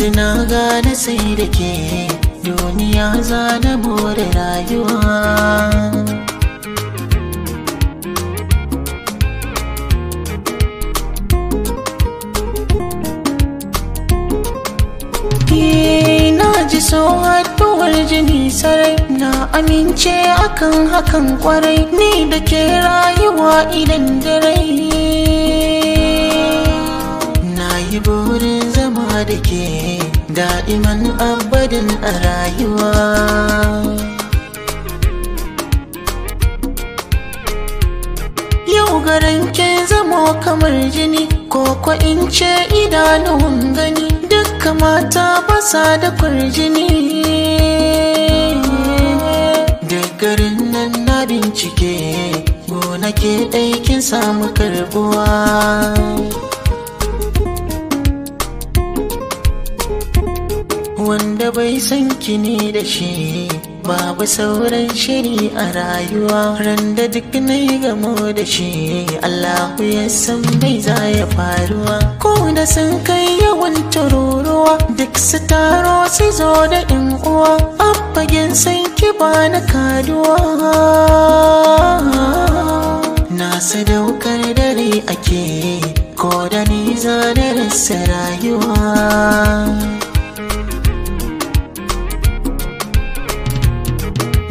yanzu na gane sai da ke duniya za na more rayuwa. Na ji so haɗuwar jini sarai, na amince akan hakan kwarai, ni da ke rayuwa idan da rai. Na yi burin zama da ke da'iman abadin a rayuwa. Yau garin ke zamo kamar jini, ko in ce idanun gani, dukka mata basa da kwarjini. Duk garin nan na bincike, gona ke aikin samu karbuwa. Wanda bai san ki ne da shi, babu sauran shiri a rayuwa. Randa duk na yi gamo da shi, Allahu ya san bai za ya faruwa. Ko da sun kai yawan tururuwa, duk su taro su zo da yan uwa, a fagen san ki ba na kaduwa. Na sadaukar dare ake, ko da ni za da rasa rayuwa.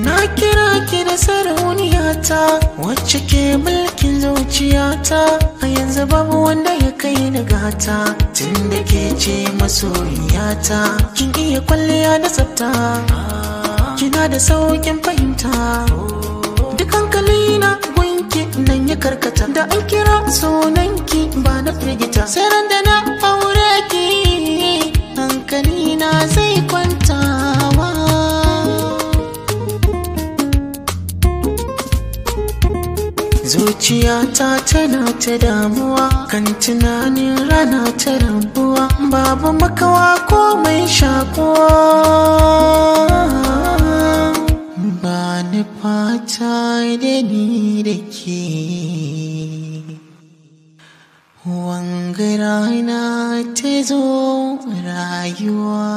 Na kira ki da sarauniyata, wacce ke mulkin zuciyata. A yanzu babu wanda ya kai ni gata, tun da ke ce masoyiyata. Kin iya kwalliya da tsafta, kina da saukin fahimta. Duk hankali na gunki nan ya karkata, da an kira sunanki ba na firgita. Sai ran da na aure ki, hankali na zai kwantawa. Zuciyata tana ta damuwa, kan tunanin rana ta rabuwa. Babu makawa ko mai shakuwa, ba ni fata da ni da ke wanga rana ta zo rayuwa.